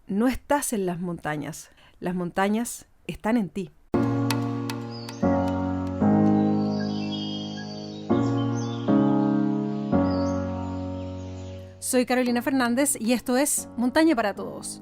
No estás en las montañas están en ti. Soy Carolina Fernández y esto es Montaña para Todos.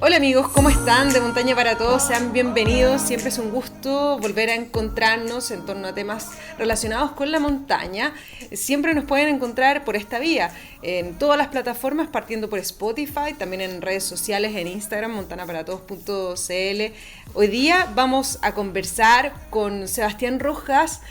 Hola amigos, ¿cómo están? De Montaña para Todos, sean bienvenidos. Siempre es un gusto volver a encontrarnos en torno a temas relacionados con la montaña. Siempre nos pueden encontrar por esta vía, en todas las plataformas, partiendo por Spotify, también en redes sociales, en Instagram, montanaparatodos.cl. Hoy día vamos a conversar con Sebastián Rojas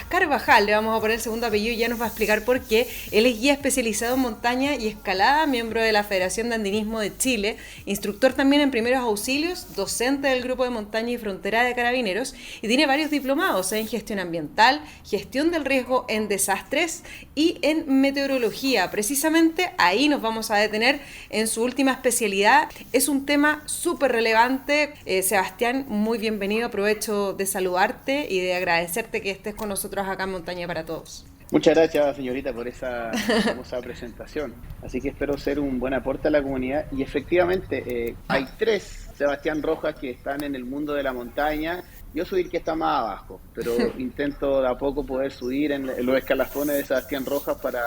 Carvajal, le vamos a poner el segundo apellido y ya nos va a explicar por qué. Él es guía especializado en montaña y escalada, miembro de la Federación de Andinismo de Chile, instructor también en primeros auxilios, docente del Grupo de Montaña y Frontera de Carabineros y tiene varios diplomados en gestión ambiental, gestión del riesgo en desastres y en meteorología. Precisamente ahí nos vamos a detener en su última especialidad. Es un tema súper relevante. Sebastián, muy bienvenido. Aprovecho de saludarte y de agradecerte que estés con nosotros acá en Montaña para Todos. Muchas gracias, señorita, por esa famosa presentación. Así que espero ser un buen aporte a la comunidad. Y efectivamente, hay tres Sebastián Rojas que están en el mundo de la montaña. Yo soy el que está más abajo, pero intento de a poco poder subir en los escalafones de Sebastián Rojas para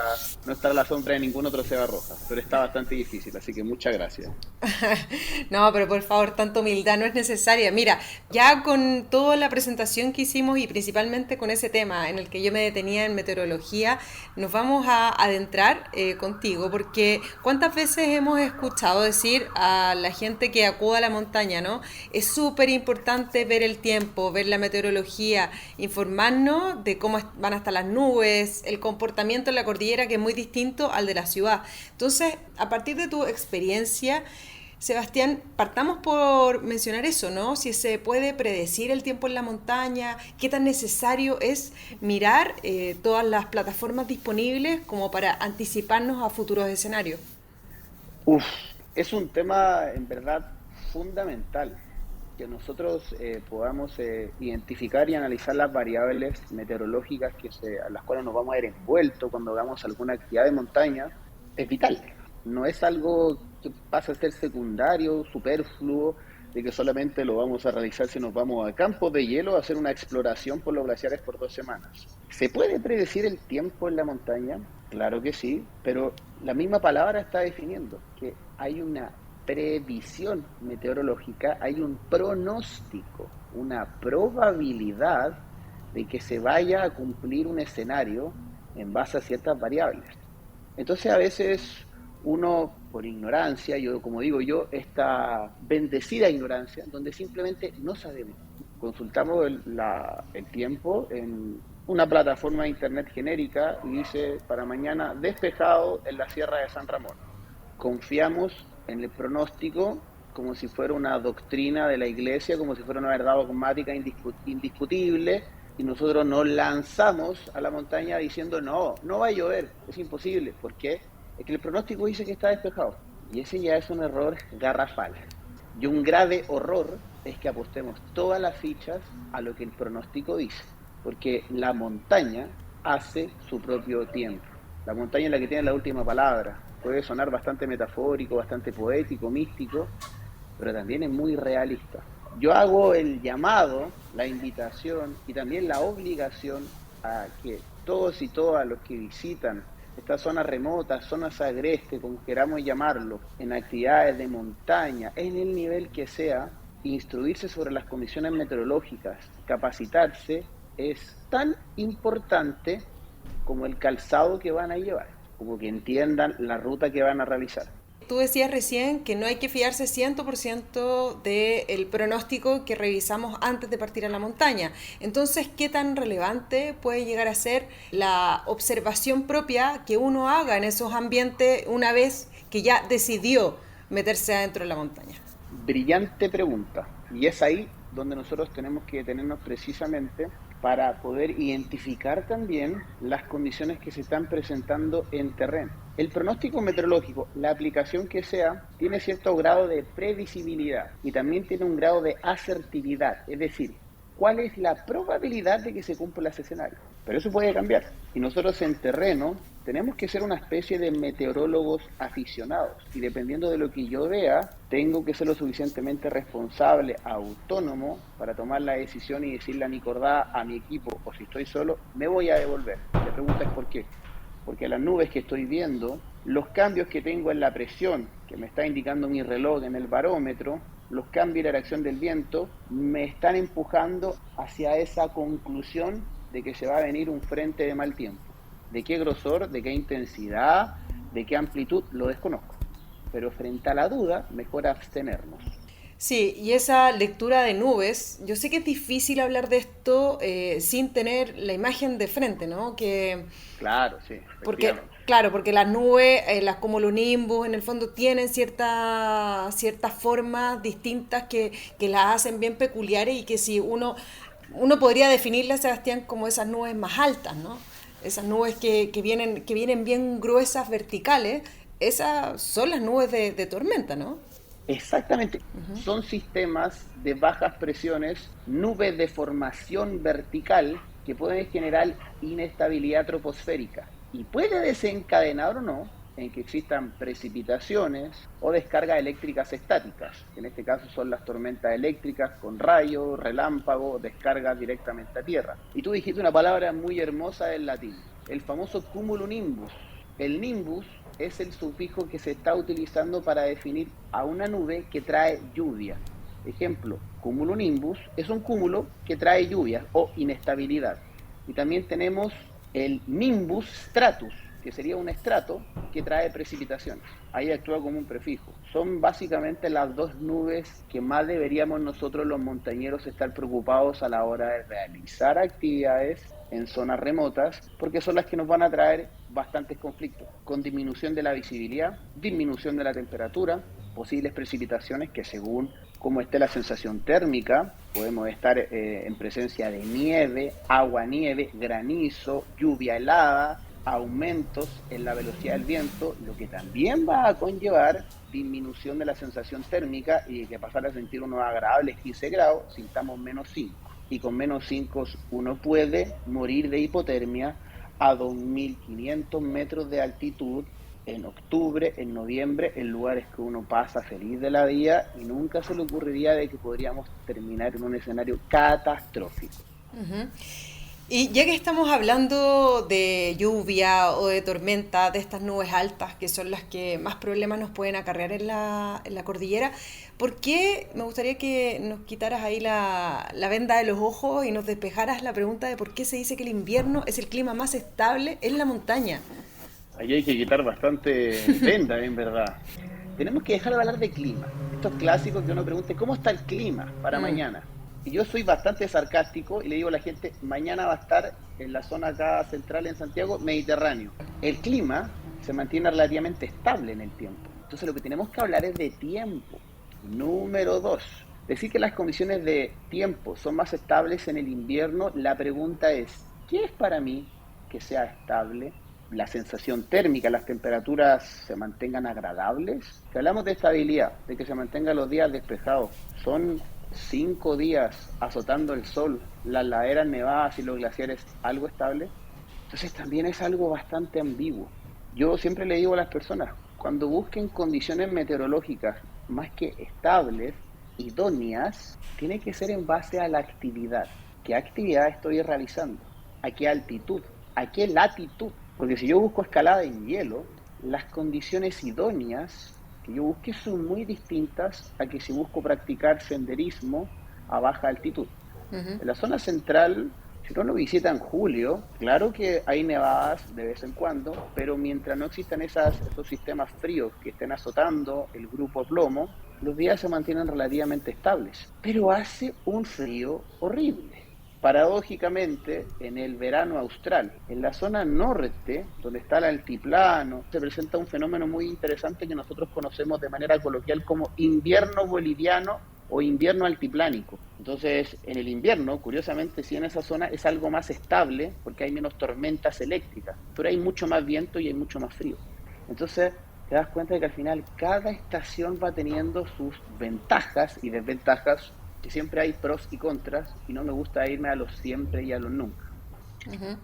no estar a la sombra de ningún otro Seba Rojas. Pero está bastante difícil, así que muchas gracias. No, pero por favor, tanta humildad no es necesaria. Mira, ya con toda la presentación que hicimos y principalmente con ese tema en el que yo me detenía en meteorología, nos vamos a adentrar contigo, porque ¿cuántas veces hemos escuchado decir a la gente que acude a la montaña, ¿no? Es súper importante ver el tiempo, ver la meteorología, informarnos de cómo van a estar las nubes, el comportamiento en la cordillera, que es muy distinto al de la ciudad. Entonces, a partir de tu experiencia, Sebastián, partamos por mencionar eso, ¿no? Si se puede predecir el tiempo en la montaña, qué tan necesario es mirar todas las plataformas disponibles como para anticiparnos a futuros escenarios. Uf, es un tema en verdad fundamental que nosotros podamos identificar y analizar las variables meteorológicas a las cuales nos vamos a ver envueltos cuando hagamos alguna actividad de montaña, es vital. No es algo que pasa a ser secundario, superfluo, de que solamente lo vamos a realizar si nos vamos a campos de hielo a hacer una exploración por los glaciares por 2 semanas. ¿Se puede predecir el tiempo en la montaña? Claro que sí, pero la misma palabra está definiendo que hay una previsión meteorológica, hay un pronóstico, una probabilidad de que se vaya a cumplir un escenario en base a ciertas variables. Entonces a veces uno, por ignorancia, yo como digo yo, esta bendecida ignorancia, donde simplemente no sabemos. Consultamos el tiempo en una plataforma de internet genérica y dice para mañana despejado en la Sierra de San Ramón. Confiamos en el pronóstico como si fuera una doctrina de la iglesia, como si fuera una verdad dogmática indiscutible, y nosotros nos lanzamos a la montaña diciendo no va a llover, es imposible. ¿Por qué? Es que el pronóstico dice que está despejado, y ese ya es un error garrafal. Y un grave horror es que apostemos todas las fichas a lo que el pronóstico dice, porque la montaña hace su propio tiempo. La montaña es la que tiene la última palabra. Puede sonar bastante metafórico, bastante poético, místico, pero también es muy realista. Yo hago el llamado, la invitación y también la obligación a que todos y todas los que visitan estas zonas remotas, zonas agrestes, como queramos llamarlo, en actividades de montaña, en el nivel que sea, instruirse sobre las condiciones meteorológicas, capacitarse, es tan importante como el calzado que van a llevar, como que entiendan la ruta que van a realizar. Tú decías recién que no hay que fiarse 100% del pronóstico que revisamos antes de partir a la montaña. Entonces, ¿qué tan relevante puede llegar a ser la observación propia que uno haga en esos ambientes una vez que ya decidió meterse adentro de la montaña? Brillante pregunta. Y es ahí donde nosotros tenemos que detenernos precisamente para poder identificar también las condiciones que se están presentando en terreno. El pronóstico meteorológico, la aplicación que sea, tiene cierto grado de previsibilidad y también tiene un grado de asertividad, es decir, ¿cuál es la probabilidad de que se cumpla ese escenario? pero eso puede cambiar. Y nosotros en terreno tenemos que ser una especie de meteorólogos aficionados. Y dependiendo de lo que yo vea, tengo que ser lo suficientemente responsable, autónomo, para tomar la decisión y decirle a mi cordada, a mi equipo, o si estoy solo, me voy a devolver. La pregunta es ¿por qué? Porque las nubes que estoy viendo, los cambios que tengo en la presión, que me está indicando mi reloj en el barómetro, los cambios y la dirección del viento, me están empujando hacia esa conclusión de que se va a venir un frente de mal tiempo. ¿De qué grosor, de qué intensidad, de qué amplitud? Lo desconozco. Pero frente a la duda, mejor abstenernos. Sí, y esa lectura de nubes, yo sé que es difícil hablar de esto sin tener la imagen de frente, ¿no? Claro, sí, Porque, efectivamente. claro, porque las nubes, las cumulonimbus, en el fondo tienen ciertas formas distintas que las hacen bien peculiares y que si uno podría definirlas, Sebastián, como esas nubes más altas, ¿no? Esas nubes que vienen bien gruesas, verticales, esas son las nubes de tormenta, ¿no? Exactamente. Ujú. Son sistemas de bajas presiones, nubes de formación vertical que pueden generar inestabilidad troposférica y puede desencadenar o no en que existan precipitaciones o descargas eléctricas estáticas, que en este caso son las tormentas eléctricas con rayos, relámpagos, descargas directamente a tierra. Y tú dijiste una palabra muy hermosa del latín, el famoso cumulonimbus. El nimbus es el sufijo que se está utilizando para definir a una nube que trae lluvia. Ejemplo, cumulonimbus es un cúmulo que trae lluvias o inestabilidad. Y también tenemos el nimbus stratus, que sería un estrato que trae precipitaciones. Ahí actúa como un prefijo. Son básicamente las dos nubes que más deberíamos nosotros los montañeros estar preocupados a la hora de realizar actividades en zonas remotas, porque son las que nos van a traer bastantes conflictos, con disminución de la visibilidad, disminución de la temperatura, posibles precipitaciones que según cómo esté la sensación térmica, podemos estar en presencia de nieve, agua-nieve, granizo, lluvia helada, aumentos en la velocidad del viento, lo que también va a conllevar disminución de la sensación térmica y que pasar a sentir unos agradables 15 grados, sintamos menos 5. Y con menos 5 uno puede morir de hipotermia a 2.500 metros de altitud en octubre, en noviembre, en lugares que uno pasa feliz de la vida y nunca se le ocurriría de que podríamos terminar en un escenario catastrófico. Ujú. Y ya que estamos hablando de lluvia o de tormenta, de estas nubes altas, que son las que más problemas nos pueden acarrear en la cordillera, ¿por qué me gustaría que nos quitaras ahí la venda de los ojos y nos despejaras la pregunta de por qué se dice que el invierno es el clima más estable en la montaña? Ahí hay que quitar bastante venda, en verdad. Tenemos que dejar de hablar de clima. Estos clásicos que uno pregunte, ¿cómo está el clima para Mm. mañana? Y yo soy bastante sarcástico y le digo a la gente, mañana va a estar en la zona acá central en Santiago, Mediterráneo. El clima se mantiene relativamente estable en el tiempo. Entonces lo que tenemos que hablar es de tiempo. Número dos, decir que las condiciones de tiempo son más estables en el invierno, la pregunta es, ¿qué es para mí que sea estable? La sensación térmica, las temperaturas se mantengan agradables. Si hablamos de estabilidad, de que se mantengan los días despejados, son 5 días azotando el sol, las laderas nevadas y los glaciares, algo estable. Entonces también es algo bastante ambiguo. Yo siempre le digo a las personas, cuando busquen condiciones meteorológicas más que estables, idóneas, tiene que ser en base a la actividad. ¿Qué actividad estoy realizando? ¿A qué altitud? ¿A qué latitud? Porque si yo busco escalada en hielo, las condiciones idóneas que yo busque son muy distintas a que si busco practicar senderismo a baja altitud. Ujú. En la zona central, si uno lo visita en julio, claro que hay nevadas de vez en cuando, pero mientras no existan esos sistemas fríos que estén azotando el grupo plomo, los días se mantienen relativamente estables. Pero hace un frío horrible. Paradójicamente, en el verano austral, en la zona norte, donde está el altiplano, se presenta un fenómeno muy interesante que nosotros conocemos de manera coloquial como invierno boliviano o invierno altiplánico. Entonces, en el invierno, curiosamente, sí en esa zona es algo más estable porque hay menos tormentas eléctricas, pero hay mucho más viento y hay mucho más frío. Entonces, te das cuenta de que al final cada estación va teniendo sus ventajas y desventajas, que siempre hay pros y contras, y no me gusta irme a los siempre y a los nunca. Ujú.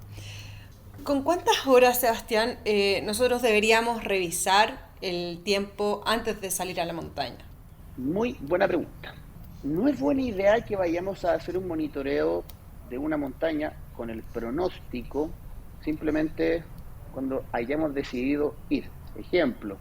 ¿Con cuántas horas, Sebastián, nosotros deberíamos revisar el tiempo antes de salir a la montaña? Muy buena pregunta. No es buena idea que vayamos a hacer un monitoreo de una montaña con el pronóstico simplemente cuando hayamos decidido ir. Ejemplo,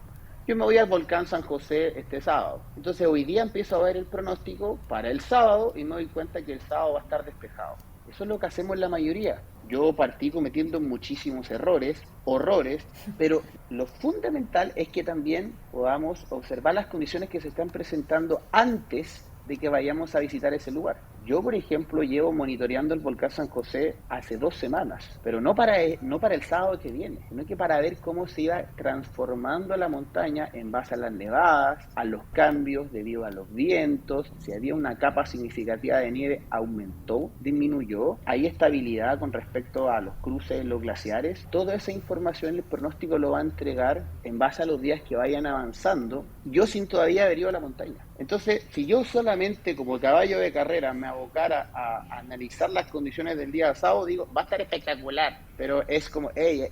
yo me voy al volcán San José este sábado. Entonces hoy día empiezo a ver el pronóstico para el sábado y me doy cuenta que el sábado va a estar despejado. Eso es lo que hacemos la mayoría. Yo partí cometiendo muchísimos errores, horrores, pero lo fundamental es que también podamos observar las condiciones que se están presentando antes de que vayamos a visitar ese lugar. Yo, por ejemplo, llevo monitoreando el volcán San José hace 2 semanas, pero no para el sábado que viene, sino que para ver cómo se iba transformando la montaña en base a las nevadas, a los cambios debido a los vientos, si había una capa significativa de nieve, aumentó, disminuyó, hay estabilidad con respecto a los cruces en los glaciares. Toda esa información el pronóstico lo va a entregar en base a los días que vayan avanzando, yo sin todavía haber ido a la montaña. Entonces, si yo solamente como caballo de carrera me abocara a analizar las condiciones del día sábado, digo, va a estar espectacular, pero es como, hey,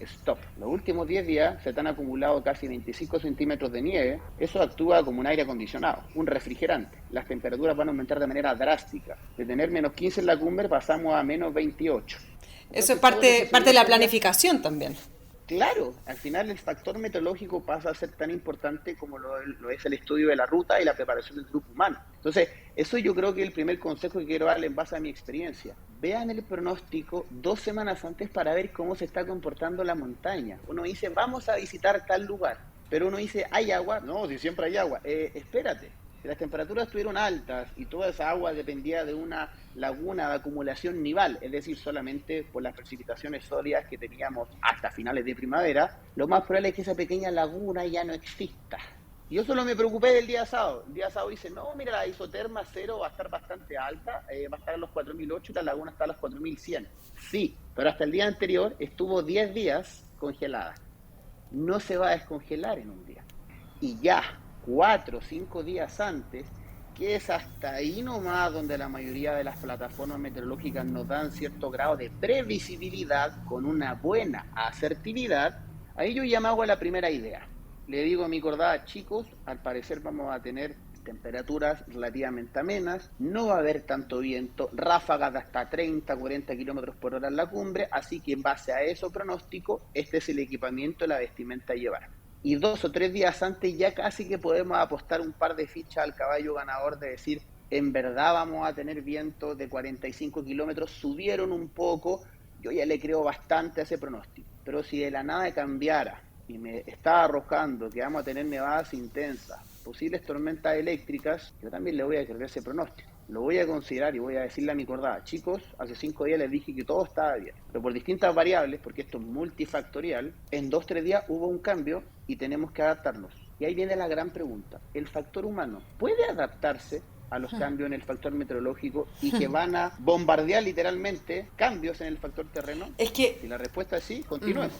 stop. Los últimos 10 días se te han acumulado casi 25 centímetros de nieve, eso actúa como un aire acondicionado, un refrigerante. Las temperaturas van a aumentar de manera drástica. De tener menos 15 en la cumbre pasamos a menos 28. Eso es Entonces, todo lo que se parte de vio la este día. planificación también. Claro, al final el factor meteorológico pasa a ser tan importante como lo es el estudio de la ruta y la preparación del grupo humano. Entonces, eso yo creo que es el primer consejo que quiero darle en base a mi experiencia. Vean el pronóstico 2 semanas antes para ver cómo se está comportando la montaña. Uno dice, vamos a visitar tal lugar, pero uno dice, ¿hay agua? No, si siempre hay agua. Espérate. Si las temperaturas estuvieron altas y toda esa agua dependía de una laguna de acumulación nival, es decir, solamente por las precipitaciones sólidas que teníamos hasta finales de primavera, lo más probable es que esa pequeña laguna ya no exista. Yo solo me preocupé del día sábado. El día sábado dice, no, mira, la isoterma cero va a estar bastante alta, va a estar a los 4008 y la laguna está a los 4100. Sí, pero hasta el día anterior estuvo 10 días congelada. No se va a descongelar en un día. Y ya 4 o 5 días antes, que es hasta ahí nomás donde la mayoría de las plataformas meteorológicas nos dan cierto grado de previsibilidad con una buena asertividad, ahí yo llamo a la primera idea. Le digo a mi cordada, chicos, al parecer vamos a tener temperaturas relativamente amenas, no va a haber tanto viento, ráfagas de hasta 30, 40 kilómetros por hora en la cumbre, así que en base a eso pronóstico, este es el equipamiento y la vestimenta a llevar. Y 2 o 3 días antes ya casi que podemos apostar un par de fichas al caballo ganador de decir, en verdad vamos a tener vientos de 45 kilómetros, subieron un poco, yo ya le creo bastante a ese pronóstico. Pero si de la nada cambiara y me está arrojando que vamos a tener nevadas intensas, posibles tormentas eléctricas, yo también le voy a creer ese pronóstico. Lo voy a considerar y voy a decirle a mi cordada, chicos, hace 5 días les dije que todo estaba bien, pero por distintas variables, porque esto es multifactorial, en 2 o 3 días hubo un cambio y tenemos que adaptarnos. Y ahí viene la gran pregunta, ¿el factor humano puede adaptarse a los cambios en el factor meteorológico y que van a bombardear literalmente cambios en el factor terreno? Es que Si la respuesta es sí, continuemos.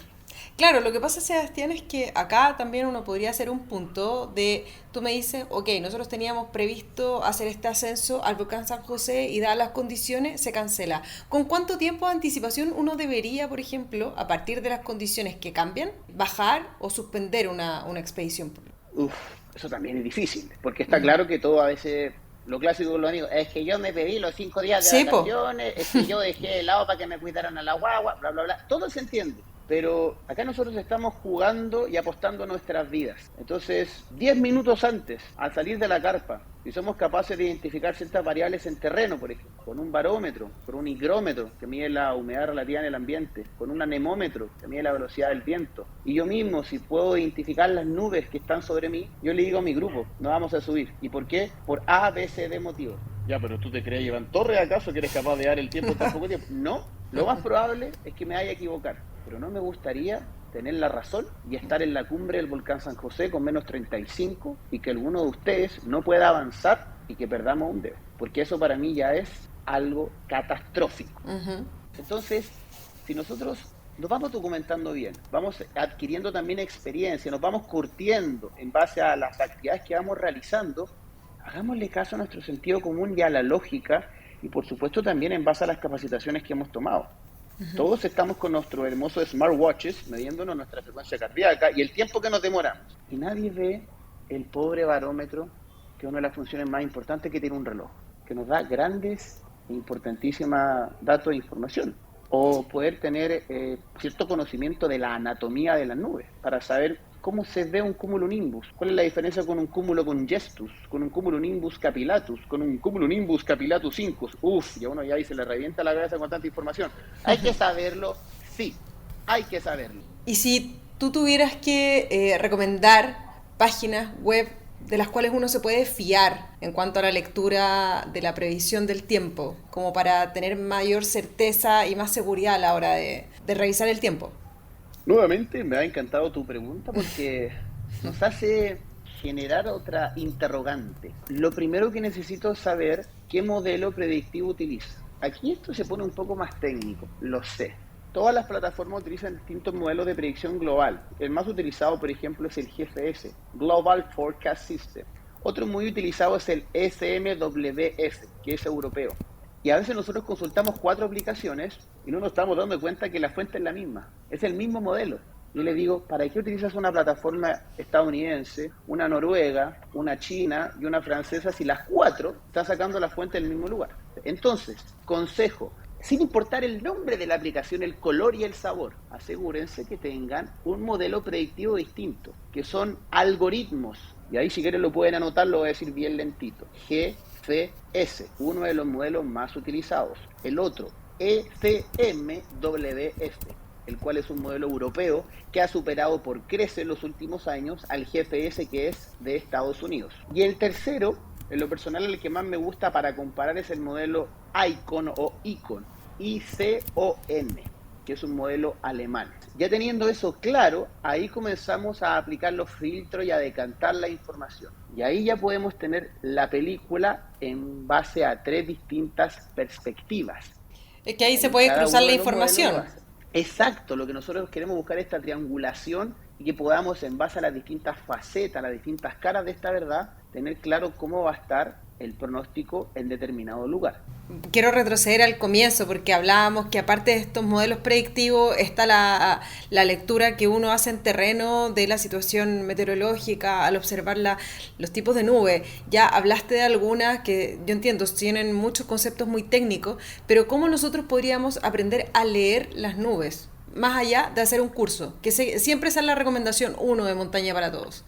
claro, lo que pasa, Sebastián, es que acá también uno podría hacer un punto de, tú me dices, ok, nosotros teníamos previsto hacer este ascenso al volcán San José y dadas las condiciones se cancela. ¿Con cuánto tiempo de anticipación uno debería, por ejemplo, a partir de las condiciones que cambian, bajar o suspender una expedición? Uf, eso también es difícil, porque está claro que todo a veces, lo clásico de los amigos, es que yo me pedí los 5 días de Sí, po. vacaciones, es que yo dejé helado para que me cuidaran a la guagua, bla, bla, bla, todo se entiende. Pero acá nosotros estamos jugando y apostando nuestras vidas. Entonces, 10 minutos antes, al salir de la carpa, si somos capaces de identificar ciertas variables en terreno, por ejemplo, con un barómetro, con un higrómetro, que mide la humedad relativa en el ambiente, con un anemómetro, que mide la velocidad del viento, y yo mismo, si puedo identificar las nubes que están sobre mí, yo le digo a mi grupo, no vamos a subir. ¿Y por qué? Por A, B, C, D motivos. Ya, pero tú te crees, Iván Torres, ¿acaso que eres capaz de dar el tiempo en tan poco tiempo? No, lo más probable es que me vaya a equivocar, pero no me gustaría tener la razón y estar en la cumbre del volcán San José con menos 35 y que alguno de ustedes no pueda avanzar y que perdamos un dedo, porque eso para mí ya es algo catastrófico. Ujú. Entonces, si nosotros nos vamos documentando bien, vamos adquiriendo también experiencia, nos vamos curtiendo en base a las actividades que vamos realizando, hagámosle caso a nuestro sentido común y a la lógica y por supuesto también en base a las capacitaciones que hemos tomado. Todos estamos con nuestro hermoso smartwatches midiéndonos nuestra frecuencia cardíaca y el tiempo que nos demoramos. Y nadie ve el pobre barómetro, que es una de las funciones más importantes que tiene un reloj, que nos da grandes e importantísimos datos e información. O poder tener cierto conocimiento de la anatomía de las nubes para saber cómo se ve un cumulonimbus, cuál es la diferencia con un cúmulo congestus, con un cumulonimbus capilatus, con un cumulonimbus capilatus incus. Y a uno ya ahí se le revienta la cabeza con tanta información. Hay que saberlo, sí, hay que saberlo. Y si tú tuvieras que recomendar páginas web de las cuales uno se puede fiar en cuanto a la lectura de la previsión del tiempo, como para tener mayor certeza y más seguridad a la hora de revisar el tiempo. Nuevamente me ha encantado tu pregunta porque nos hace generar otra interrogante. Lo primero que necesito es saber qué modelo predictivo utiliza. Aquí esto se pone un poco más técnico, lo sé. Todas las plataformas utilizan distintos modelos de predicción global. El más utilizado, por ejemplo, es el GFS, Global Forecast System. Otro muy utilizado es el SMWF, que es europeo. Y a veces nosotros consultamos 4 aplicaciones y no nos estamos dando cuenta que la fuente es la misma. Es el mismo modelo. Yo le digo, ¿para qué utilizas una plataforma estadounidense, una noruega, una china y una francesa si las 4 están sacando la fuente del mismo lugar? Entonces, consejo, sin importar el nombre de la aplicación, el color y el sabor, asegúrense que tengan un modelo predictivo distinto, que son algoritmos. Y ahí si quieren lo pueden anotar, lo voy a decir bien lentito. GFS, uno de los modelos más utilizados. El otro, ECMWF, el cual es un modelo europeo que ha superado por creces en los últimos años al GFS, que es de Estados Unidos. Y el tercero, en lo personal el que más me gusta para comparar, es el modelo ICON o ICON, ICON, que es un modelo alemán. Ya teniendo eso claro, ahí comenzamos a aplicar los filtros y a decantar la información. Y ahí ya podemos tener la película en base a 3 distintas perspectivas. Es que ahí se puede cruzar la información. Exacto, lo que nosotros queremos buscar es esta triangulación y que podamos, en base a las distintas facetas, las distintas caras de esta verdad, tener claro cómo va a estar el pronóstico en determinado lugar. Quiero retroceder al comienzo porque hablábamos que aparte de estos modelos predictivos está la lectura que uno hace en terreno de la situación meteorológica al observar los tipos de nubes. Ya hablaste de algunas que yo entiendo tienen muchos conceptos muy técnicos, pero ¿cómo nosotros podríamos aprender a leer las nubes? Más allá de hacer un curso, que siempre esa es la recomendación 1 de Montaña para Todos.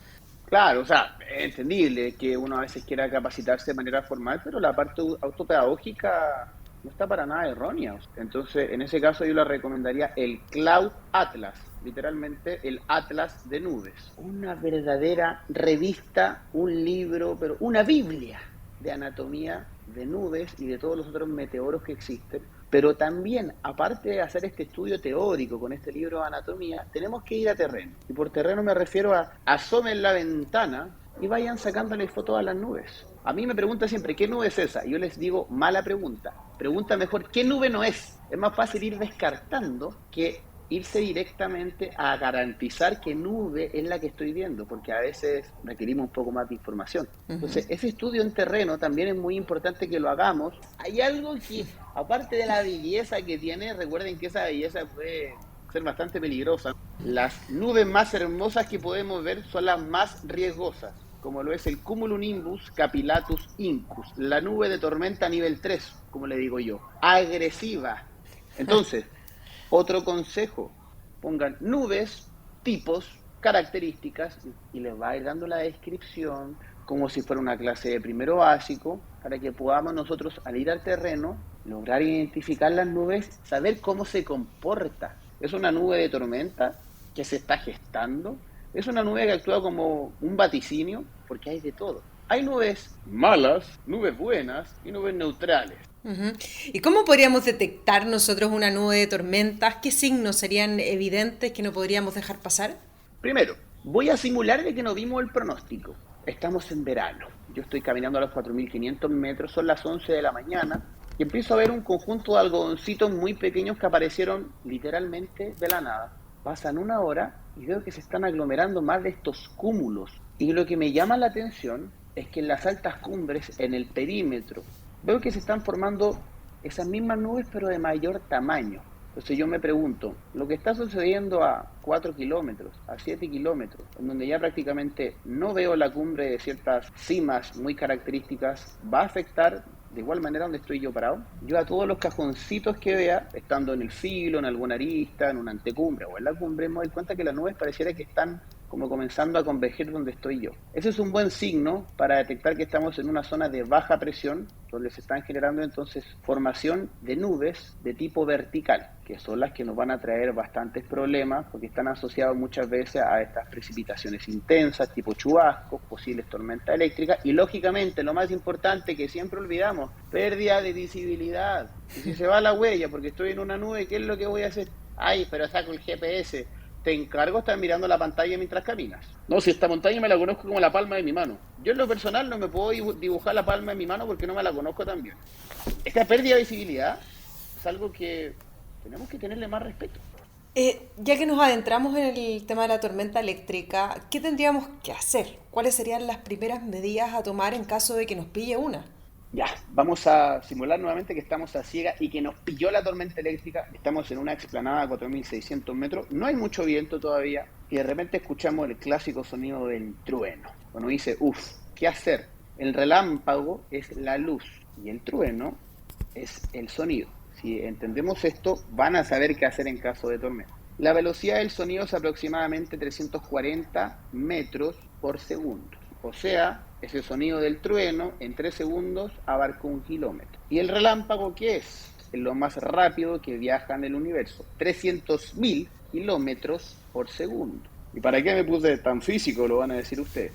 Claro, o sea, es entendible que uno a veces quiera capacitarse de manera formal, pero la parte autopedagógica no está para nada errónea. Entonces, en ese caso yo le recomendaría el Cloud Atlas, literalmente el Atlas de nubes. Una verdadera revista, un libro, pero una Biblia de anatomía de nubes y de todos los otros meteoros que existen. Pero también, aparte de hacer este estudio teórico con este libro de anatomía, tenemos que ir a terreno. Y por terreno me refiero a asomen la ventana y vayan sacándole fotos a las nubes. A mí me preguntan siempre, ¿qué nube es esa? Y yo les digo, mala pregunta. Pregunta mejor, ¿qué nube no es? Es más fácil ir descartando que irse directamente a garantizar qué nube es la que estoy viendo, porque a veces requerimos un poco más de información. Entonces, ese estudio en terreno también es muy importante que lo hagamos. Hay algo que, aparte de la belleza que tiene, recuerden que esa belleza puede ser bastante peligrosa. Las nubes más hermosas que podemos ver son las más riesgosas, como lo es el cumulonimbus capilatus incus, la nube de tormenta nivel 3, como le digo yo, agresiva. Entonces, otro consejo, pongan nubes, tipos, características y les va a ir dando la descripción como si fuera una clase de primero básico para que podamos nosotros, al ir al terreno, lograr identificar las nubes, saber cómo se comporta. ¿Es una nube de tormenta que se está gestando? ¿Es una nube que actúa como un vaticinio? Porque hay de todo. Hay nubes malas, nubes buenas y nubes neutrales. ¿Y cómo podríamos detectar nosotros una nube de tormentas? ¿Qué signos serían evidentes que no podríamos dejar pasar? Primero, voy a simular de que no vimos el pronóstico. Estamos en verano. Yo estoy caminando a los 4.500 metros, son las 11 de la mañana, y empiezo a ver un conjunto de algodoncitos muy pequeños que aparecieron literalmente de la nada. Pasan una hora y veo que se están aglomerando más de estos cúmulos. Y lo que me llama la atención es que en las altas cumbres, en el perímetro, veo que se están formando esas mismas nubes, pero de mayor tamaño. Entonces yo me pregunto, lo que está sucediendo a 4 kilómetros, a 7 kilómetros, en donde ya prácticamente no veo la cumbre de ciertas cimas muy características, ¿va a afectar de igual manera donde estoy yo parado? Yo a todos los cajoncitos que vea, estando en el filo, en alguna arista, en una antecumbre o en la cumbre, me doy cuenta que las nubes pareciera que están como comenzando a converger donde estoy yo. Ese es un buen signo para detectar que estamos en una zona de baja presión, donde se están generando entonces formación de nubes de tipo vertical, que son las que nos van a traer bastantes problemas, porque están asociados muchas veces a estas precipitaciones intensas, tipo chubascos, posibles tormentas eléctricas, y lógicamente lo más importante que siempre olvidamos, pérdida de visibilidad. Y si se va la huella porque estoy en una nube, ¿qué es lo que voy a hacer? Ay, pero saco el GPS. Te encargo estar mirando la pantalla mientras caminas. No, si esta montaña me la conozco como la palma de mi mano. Yo en lo personal no me puedo dibujar la palma de mi mano porque no me la conozco tan bien. Esta pérdida de visibilidad es algo que tenemos que tenerle más respeto. Ya que nos adentramos en el tema de la tormenta eléctrica, ¿qué tendríamos que hacer? ¿Cuáles serían las primeras medidas a tomar en caso de que nos pille una? Ya, vamos a simular nuevamente que estamos a ciega y que nos pilló la tormenta eléctrica. Estamos en una explanada a 4.600 metros, no hay mucho viento todavía y de repente escuchamos el clásico sonido del trueno. Uno dice, uff, ¿qué hacer? El relámpago es la luz y el trueno es el sonido. Si entendemos esto, van a saber qué hacer en caso de tormenta. La velocidad del sonido es aproximadamente 340 metros por segundo. O sea, ese sonido del trueno en 3 segundos abarca 1 kilómetro. ¿Y el relámpago qué es? Es lo más rápido que viaja en el universo. 300.000 kilómetros por segundo. ¿Y para qué me puse tan físico? Lo van a decir ustedes.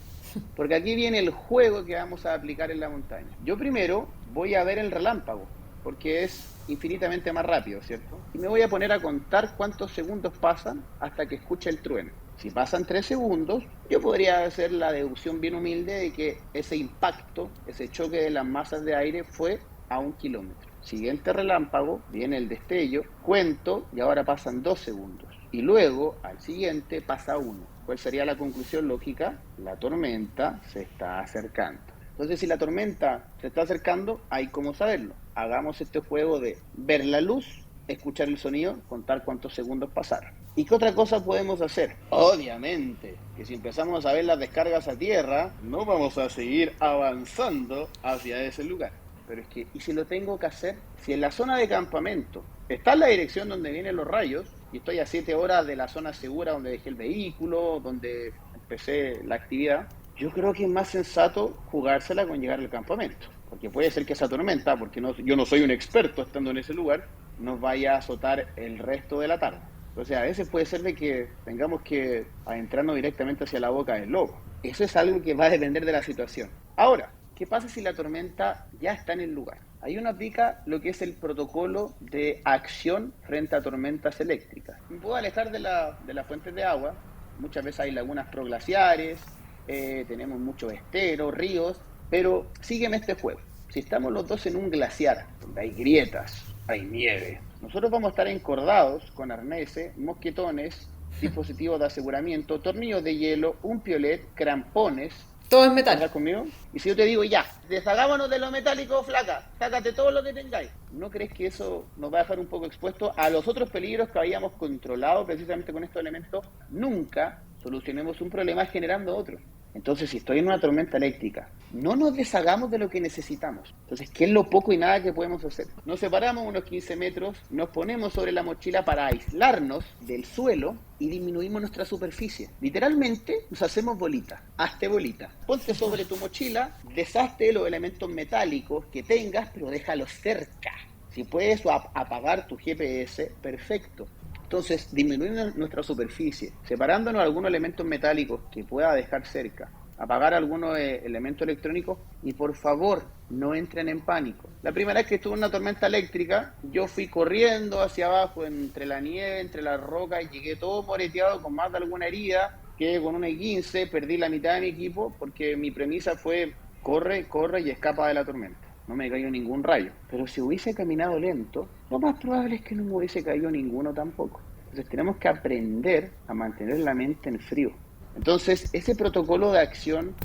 Porque aquí viene el juego que vamos a aplicar en la montaña. Yo primero voy a ver el relámpago, porque es infinitamente más rápido, ¿cierto? Y me voy a poner a contar cuántos segundos pasan hasta que escuche el trueno. Si pasan 3 segundos, yo podría hacer la deducción bien humilde de que ese impacto, ese choque de las masas de aire fue a 1 kilómetro. Siguiente relámpago, viene el destello, cuento y ahora pasan 2 segundos. Y luego, al siguiente, pasa 1. ¿Cuál sería la conclusión lógica? La tormenta se está acercando. Entonces, si la tormenta se está acercando, hay cómo saberlo. Hagamos este juego de ver la luz, escuchar el sonido, contar cuántos segundos pasaron. ¿Y qué otra cosa podemos hacer? Obviamente, que si empezamos a ver las descargas a tierra, no vamos a seguir avanzando hacia ese lugar. Pero es que, ¿y si lo tengo que hacer? Si en la zona de campamento está en la dirección donde vienen los rayos, y estoy a 7 horas de la zona segura donde dejé el vehículo, donde empecé la actividad, yo creo que es más sensato jugársela con llegar al campamento. Porque puede ser que esa tormenta, porque yo no soy un experto estando en ese lugar, nos vaya a azotar el resto de la tarde. O sea, a veces puede ser de que tengamos que adentrarnos directamente hacia la boca del lobo. Eso es algo que va a depender de la situación. Ahora, ¿qué pasa si la tormenta ya está en el lugar? Ahí uno aplica lo que es el protocolo de acción frente a tormentas eléctricas. Me puedo alejar de las fuentes de agua. Muchas veces hay lagunas proglaciares, tenemos muchos esteros, ríos, pero sígueme este juego. Si estamos los dos en un glaciar, donde hay grietas, hay nieve, nosotros vamos a estar encordados con arneses, mosquetones, dispositivos de aseguramiento, tornillos de hielo, un piolet, crampones. Todo es metal. ¿Estás conmigo? Y si yo te digo, ya, deshagámonos de lo metálico, flaca, sácate todo lo que tengáis. ¿No crees que eso nos va a dejar un poco expuesto a los otros peligros que habíamos controlado precisamente con estos elementos? Nunca solucionemos un problema generando otro. Entonces, si estoy en una tormenta eléctrica, no nos deshagamos de lo que necesitamos. Entonces, ¿qué es lo poco y nada que podemos hacer? Nos separamos unos 15 metros, nos ponemos sobre la mochila para aislarnos del suelo y disminuimos nuestra superficie. Literalmente, nos hacemos bolita. Hazte bolita. Ponte sobre tu mochila, deshazte los elementos metálicos que tengas, pero déjalos cerca. Si puedes apagar tu GPS, perfecto. Entonces, disminuir nuestra superficie, separándonos algunos elementos metálicos que pueda dejar cerca, apagar algunos elementos electrónicos y por favor, no entren en pánico. La primera vez que estuve en una tormenta eléctrica, yo fui corriendo hacia abajo entre la nieve, entre las rocas y llegué todo moreteado con más de alguna herida, quedé con una 15, perdí la mitad de mi equipo porque mi premisa fue corre, corre y escapa de la tormenta. No me cayó ningún rayo. Pero si hubiese caminado lento, lo más probable es que no me hubiese caído ninguno tampoco. Entonces tenemos que aprender a mantener la mente en frío. Entonces ese protocolo de acción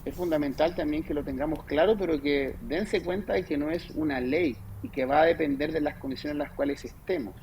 es fundamental también que lo tengamos claro, pero que dense cuenta de que no es una ley y que va a depender de las condiciones en las cuales estemos.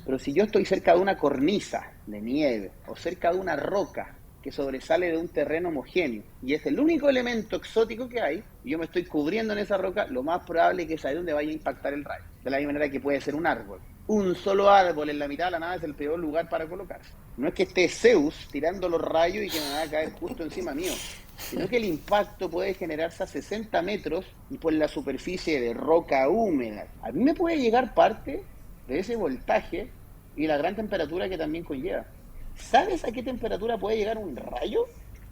Pero si yo estoy cerca de una cornisa de nieve o cerca de una roca que sobresale de un terreno homogéneo y es el único elemento exótico que hay, y yo me estoy cubriendo en esa roca, lo más probable es que es ahí donde vaya a impactar el rayo. De la misma manera que puede ser un árbol. Un solo árbol en la mitad de la nada es el peor lugar para colocarse. No es que esté Zeus tirando los rayos y que me va a caer justo encima mío, sino que el impacto puede generarse a 60 metros y por la superficie de roca húmeda. A mí me puede llegar parte de ese voltaje y la gran temperatura que también conlleva. ¿Sabes a qué temperatura puede llegar un rayo?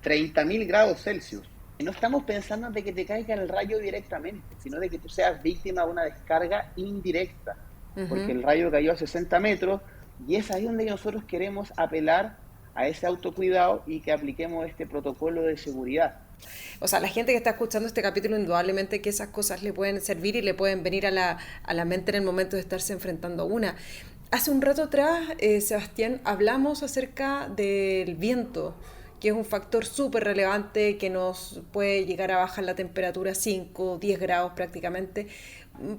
30.000 grados Celsius. Y no estamos pensando de que te caiga el rayo directamente, sino de que tú seas víctima de una descarga indirecta. Porque el rayo cayó a 60 metros y es ahí donde nosotros queremos apelar a ese autocuidado y que apliquemos este protocolo de seguridad. O sea, la gente que está escuchando este capítulo, indudablemente que esas cosas le pueden servir y le pueden venir a la mente en el momento de estarse enfrentando a una. Hace un rato atrás, Sebastián, hablamos acerca del viento, que es un factor súper relevante que nos puede llegar a bajar la temperatura 5, 10 grados prácticamente.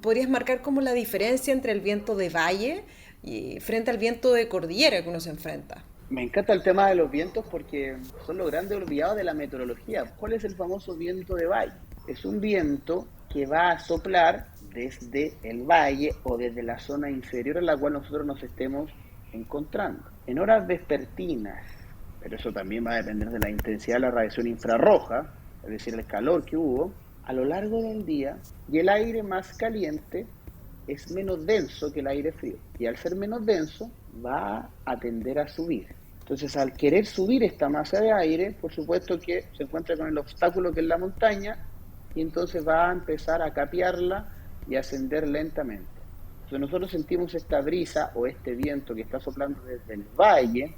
¿Podrías marcar como la diferencia entre el viento de valle y frente al viento de cordillera que uno se enfrenta? Me encanta el tema de los vientos porque son los grandes olvidados de la meteorología. ¿Cuál es el famoso viento de valle? Es un viento que va a soplar desde el valle o desde la zona inferior en la cual nosotros nos estemos encontrando. En horas vespertinas, pero eso también va a depender de la intensidad de la radiación infrarroja, es decir, el calor que hubo, a lo largo del día, y el aire más caliente es menos denso que el aire frío. Y al ser menos denso, va a tender a subir. Entonces, al querer subir esta masa de aire, por supuesto que se encuentra con el obstáculo que es la montaña, y entonces va a empezar a capearla y a ascender lentamente. Entonces nosotros sentimos esta brisa o este viento que está soplando desde el valle,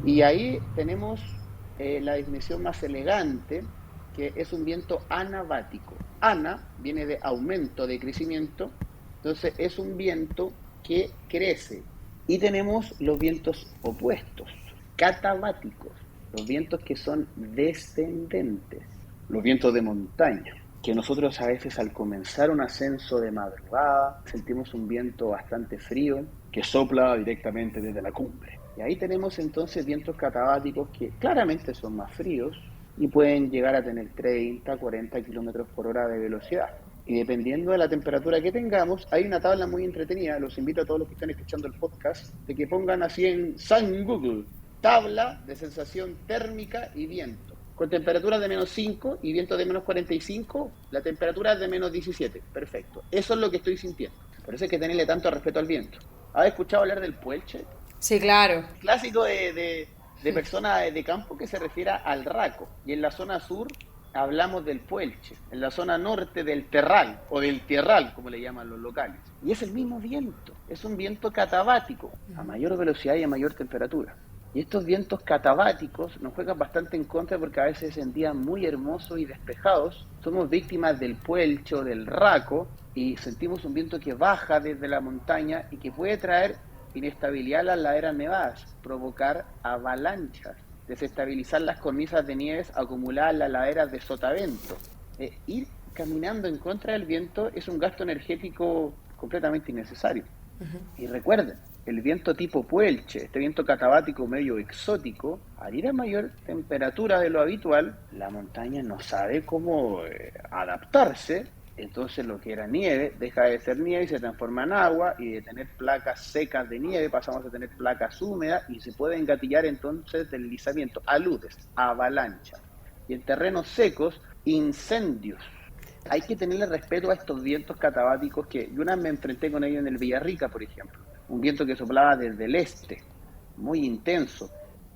y ahí tenemos la definición más elegante, que es un viento anabático. Ana viene de aumento, de crecimiento, entonces es un viento que crece. Y tenemos los vientos opuestos, catabáticos, los vientos que son descendentes, los vientos de montaña, que nosotros a veces al comenzar un ascenso de madrugada sentimos un viento bastante frío que sopla directamente desde la cumbre. Y ahí tenemos entonces vientos catabáticos que claramente son más fríos y pueden llegar a tener 30, 40 kilómetros por hora de velocidad. Y dependiendo de la temperatura que tengamos, hay una tabla muy entretenida, los invito a todos los que están escuchando el podcast, de que pongan así en San Google, tabla de sensación térmica y viento. Con temperaturas de menos 5 y vientos de menos 45, la temperatura es de menos 17. Perfecto. Eso es lo que estoy sintiendo. Por eso hay que tenerle tanto respeto al viento. ¿Has escuchado hablar del puelche? Sí, claro. Clásico de persona de campo que se refiere al raco. Y en la zona sur hablamos del puelche. En la zona norte del terral o del tierral, como le llaman los locales. Y es el mismo viento. Es un viento catabático, a mayor velocidad y a mayor temperatura. Y estos vientos catabáticos nos juegan bastante en contra porque a veces en días muy hermosos y despejados somos víctimas del puelche o del raco y sentimos un viento que baja desde la montaña y que puede traer inestabilidad a las laderas nevadas, provocar avalanchas, desestabilizar las cornisas de nieves acumuladas en las laderas de sotavento. Ir caminando en contra del viento es un gasto energético completamente innecesario. Y recuerden, el viento tipo puelche, este viento catabático medio exótico, al ir a mayor temperatura de lo habitual, la montaña no sabe cómo adaptarse. Entonces lo que era nieve deja de ser nieve y se transforma en agua, y de tener placas secas de nieve pasamos a tener placas húmedas y se puede engatillar entonces deslizamiento, aludes, avalanchas. Y en terrenos secos, incendios. Hay que tenerle respeto a estos vientos catabáticos que yo una vez me enfrenté con ellos en el Villarrica, por ejemplo. Un viento que soplaba desde el este, muy intenso.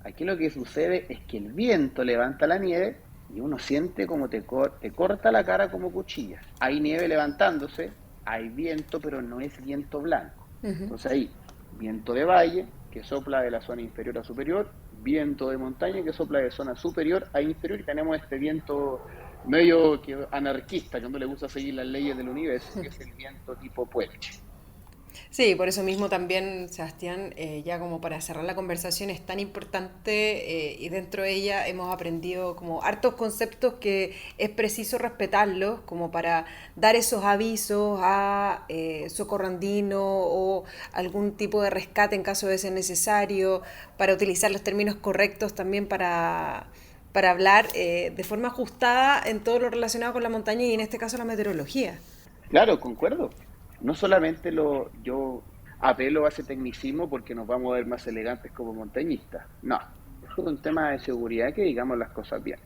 Aquí lo que sucede es que el viento levanta la nieve y uno siente como te corta la cara como cuchillas. Hay nieve levantándose, hay viento, pero no es viento blanco. Entonces ahí, viento de valle, que sopla de la zona inferior a superior, viento de montaña, que sopla de zona superior a inferior, y tenemos este viento medio anarquista, que no le gusta seguir las leyes del universo, que es el viento tipo puelche. Sí, por eso mismo también, Sebastián, ya como para cerrar la conversación, es tan importante y dentro de ella hemos aprendido como hartos conceptos que es preciso respetarlos como para dar esos avisos a Socorro Andino o algún tipo de rescate en caso de ser necesario, para utilizar los términos correctos también para hablar de forma ajustada en todo lo relacionado con la montaña y en este caso la meteorología. Claro, concuerdo. No solamente yo apelo a ese tecnicismo porque nos vamos a ver más elegantes como montañistas. No, es un tema de seguridad que digamos las cosas bien.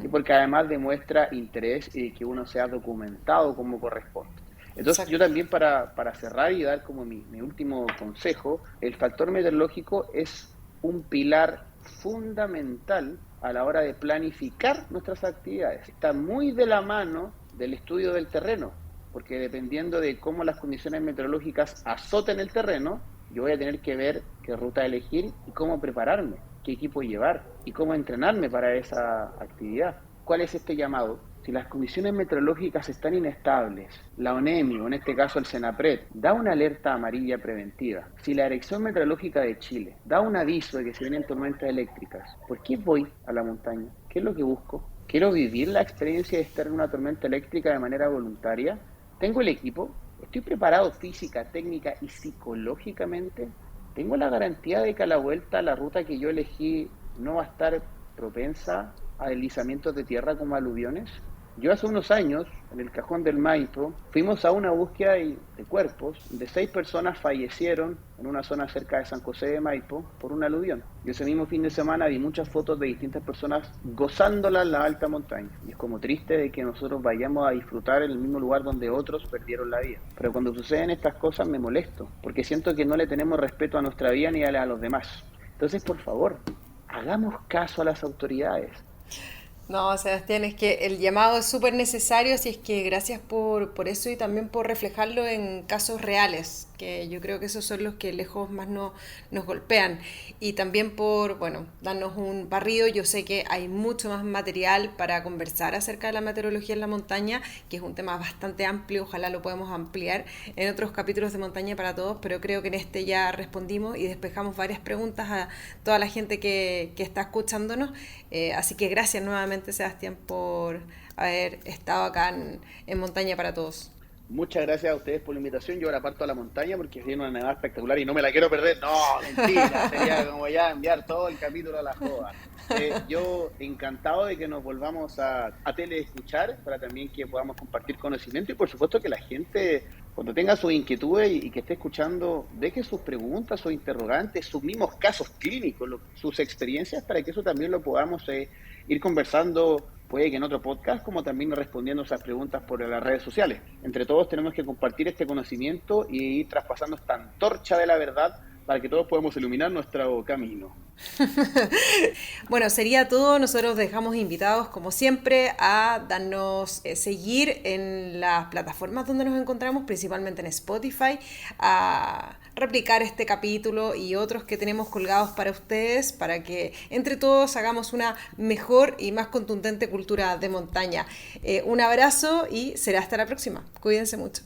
Y porque además demuestra interés y que uno sea documentado como corresponde. Entonces yo Exacto. también para cerrar y dar como mi último consejo, el factor meteorológico es un pilar fundamental a la hora de planificar nuestras actividades. Está muy de la mano del estudio del terreno, porque dependiendo de cómo las condiciones meteorológicas azoten el terreno, yo voy a tener que ver qué ruta elegir y cómo prepararme, qué equipo llevar y cómo entrenarme para esa actividad. ¿Cuál es este llamado? Si las condiciones meteorológicas están inestables, la ONEMI, o en este caso el SENAPRED, da una alerta amarilla preventiva. Si la Dirección Meteorológica de Chile da un aviso de que se vienen tormentas eléctricas, ¿por qué voy a la montaña? ¿Qué es lo que busco? ¿Quiero vivir la experiencia de estar en una tormenta eléctrica de manera voluntaria? ¿Tengo el equipo? ¿Estoy preparado física, técnica y psicológicamente? ¿Tengo la garantía de que a la vuelta la ruta que yo elegí no va a estar propensa a deslizamientos de tierra como aluviones? Yo hace unos años, en el Cajón del Maipo, fuimos a una búsqueda de cuerpos, de 6 personas fallecieron en una zona cerca de San José de Maipo por un aluvión. Y ese mismo fin de semana vi muchas fotos de distintas personas gozándola en la alta montaña. Y es como triste de que nosotros vayamos a disfrutar en el mismo lugar donde otros perdieron la vida. Pero cuando suceden estas cosas me molesto, porque siento que no le tenemos respeto a nuestra vida ni a los demás. Entonces, por favor, hagamos caso a las autoridades. No, Sebastián, es que el llamado es súper necesario, así es que gracias por eso y también por reflejarlo en casos reales, que yo creo que esos son los que lejos más nos golpean. Y también por, bueno, darnos un barrido. Yo sé que hay mucho más material para conversar acerca de la meteorología en la montaña, que es un tema bastante amplio, ojalá lo podamos ampliar en otros capítulos de Montaña para Todos, pero creo que en este ya respondimos y despejamos varias preguntas a toda la gente que está escuchándonos. Así que gracias nuevamente, Sebastián, por haber estado acá en Montaña para Todos. Muchas gracias a ustedes por la invitación. Yo ahora parto a la montaña porque viene una nevada espectacular y no me la quiero perder. No, mentira. Sería como ya enviar todo el capítulo a la joda. Yo encantado de que nos volvamos a teleescuchar para también que podamos compartir conocimiento y por supuesto que la gente cuando tenga sus inquietudes y que esté escuchando, deje sus preguntas, sus interrogantes, sus mismos casos clínicos, sus experiencias para que eso también lo podamos ir conversando, puede que en otro podcast, como también respondiendo esas preguntas por las redes sociales. Entre todos tenemos que compartir este conocimiento y ir traspasando esta antorcha de la verdad para que todos podamos iluminar nuestro camino. Bueno, sería todo. Nosotros dejamos invitados, como siempre, a darnos seguir en las plataformas donde nos encontramos, principalmente en Spotify, a replicar este capítulo y otros que tenemos colgados para ustedes, para que entre todos hagamos una mejor y más contundente cultura de montaña. Un abrazo y será hasta la próxima. Cuídense mucho.